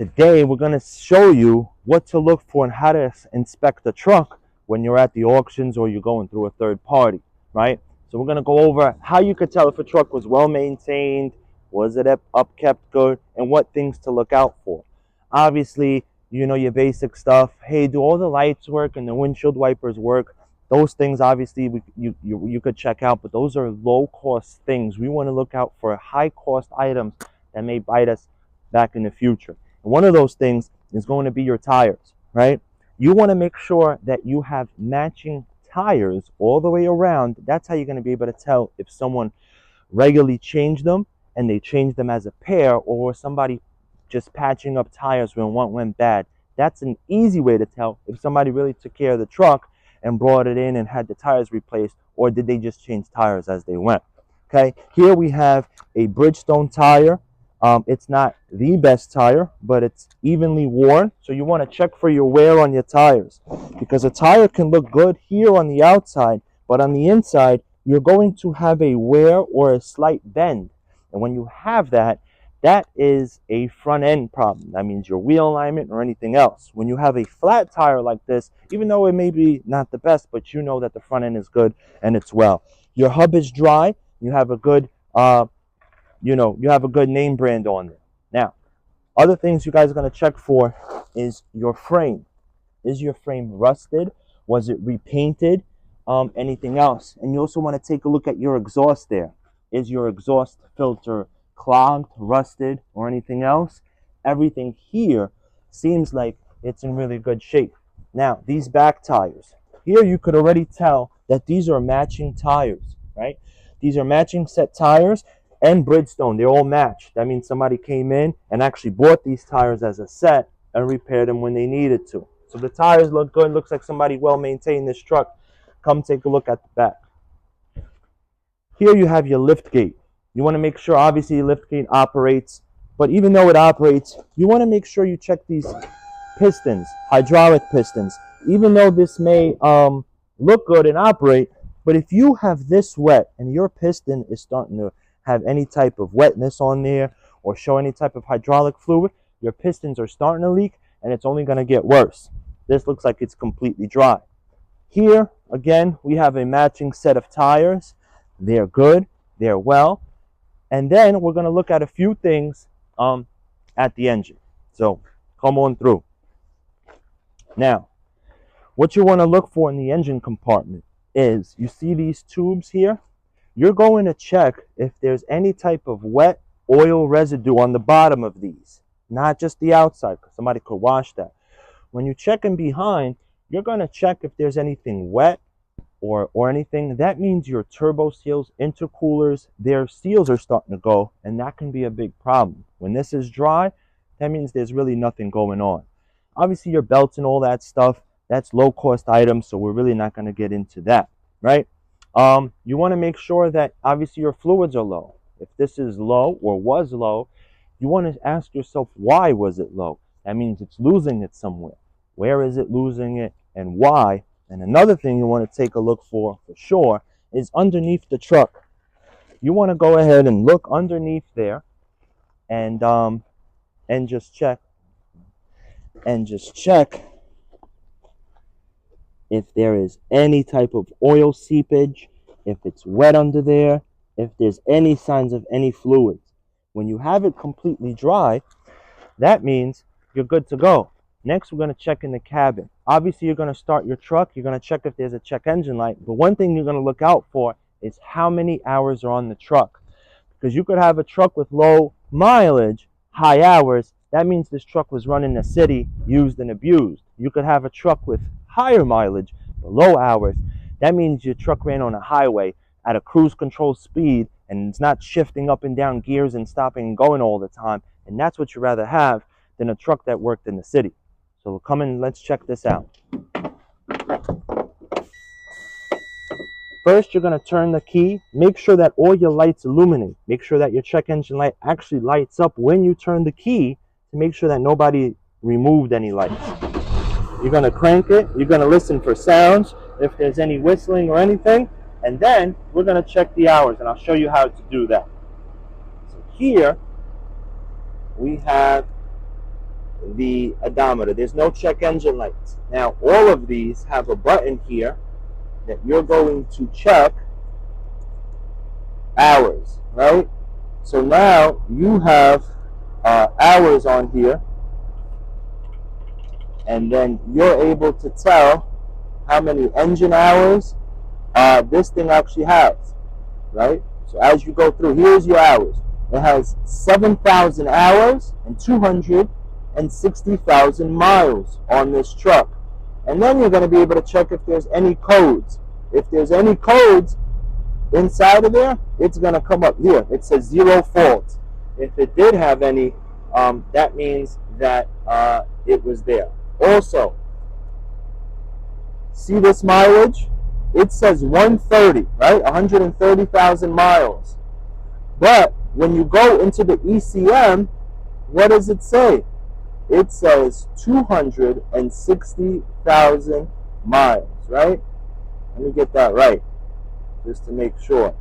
Today, we're going to show you what to look for and how to inspect a truck when you're at the auctions or you're going through a third party, right? So we're going to go over how you could tell if a truck was well maintained, was it upkept good, and what things to look out for. Obviously, you know your basic stuff. Hey, do all the lights work and the windshield wipers work? Those things, obviously, you could check out, but those are low-cost things. We want to look out for high-cost items that may bite us back in the future. And one of those things is going to be your tires, right? You want to make sure that you have matching tires all the way around. That's how you're going to be able to tell if someone regularly changed them and they changed them as a pair, or somebody just patching up tires when one went bad. That's an easy way to tell if somebody really took care of the truck and brought it in and had the tires replaced, or did they just change tires as they went. Okay, here we have a Bridgestone tire. It's not the best tire, but it's evenly worn. So you want to check for your wear on your tires, because a tire can look good here on the outside, but on the inside, you're going to have a wear or a slight bend. And when you have that, that is a front end problem. That means your wheel alignment or anything else. When you have a flat tire like this, even though it may be not the best, but you know that the front end is good and it's well. Your hub is dry. You have a good you have a good name brand on there. Now, other things you guys are going to check for is your frame. Is your frame rusted? Was it repainted? Anything else? And you also want to take a look at your exhaust there. Is your exhaust filter clogged, rusted, or anything else? Everything here seems like it's in really good shape. Now, these back tires. Here you could already tell that these are matching tires, right? These are matching set tires. And Bridgestone, they're all matched. That means somebody came in and actually bought these tires as a set and repaired them when they needed to. So the tires look good. Looks like somebody well maintained this truck. Come take a look at the back. Here you have your lift gate. You want to make sure, obviously, your lift gate operates. But even though it operates, you want to make sure you check these pistons, hydraulic pistons. Even though this may look good and operate, but if you have this wet and your piston is starting to have any type of wetness on there or show any type of hydraulic fluid, your pistons are starting to leak and it's only going to get worse. This looks like it's completely dry. Here, again, we have a matching set of tires. They're good, they're well. And then we're going to look at a few things at the engine. So come on through. Now, what you want to look for in the engine compartment is, you see these tubes here? You're going to check if there's any type of wet oil residue on the bottom of these, not just the outside, because somebody could wash that. When you're checking behind, you're going to check if there's anything wet or anything. That means your turbo seals, intercoolers, their seals are starting to go, and that can be a big problem. When this is dry, that means there's really nothing going on. Obviously, your belts and all that stuff, that's low-cost items, so we're really not going to get into that, right? You want to make sure that obviously your fluids are low. If this is low or was low, you want to ask yourself, why was it low? That means it's losing it somewhere. Where is it losing it and why? And another thing you want to take a look for sure is underneath the truck. You want to go ahead and look underneath there and just check if there is any type of oil seepage, if it's wet under there, if there's any signs of any fluids. When you have it completely dry, that means you're good to go. Next, we're going to check in the cabin. Obviously, you're going to start your truck. You're going to check if there's a check engine light. But one thing you're going to look out for is how many hours are on the truck. Because you could have a truck with low mileage, high hours. That means this truck was run in the city, used and abused. You could have a truck with higher mileage, but low hours. That means your truck ran on a highway at a cruise control speed and it's not shifting up and down gears and stopping and going all the time. And that's what you'd rather have than a truck that worked in the city. So come in, let's check this out. First, you're going to turn the key. Make sure that all your lights illuminate. Make sure that your check engine light actually lights up when you turn the key, to make sure that nobody removed any lights. You're going to crank it. You're going to listen for sounds, if there's any whistling or anything. And then we're going to check the hours, and I'll show you how to do that. So here we have the odometer. There's no check engine lights. Now, all of these have a button here that you're going to check hours, right? So now you have hours on here, and then you're able to tell how many engine hours this thing actually has, right? So as you go through, here's your hours. It has 7,000 hours and 260,000 miles on this truck. And then you're going to be able to check if there's any codes. If there's any codes inside of there, it's going to come up here. It says 0 faults. If it did have any, that means that it was there. Also, see this mileage? It says 130, right? 130,000 miles. But when you go into the ECM, what does it say? It says 260,000 miles, right? Let me get that right, just to make sure.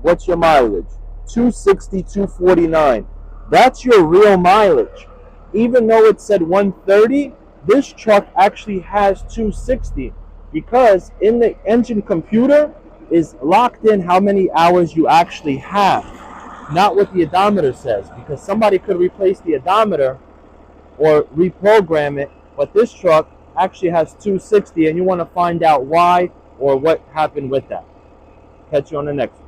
What's your mileage? 260, 249. That's your real mileage. Even though it said 130, this truck actually has 260 because in the engine computer is locked in how many hours you actually have, not what the odometer says, because somebody could replace the odometer or reprogram it, but this truck actually has 260 and you want to find out why or what happened with that. Catch you on the next one.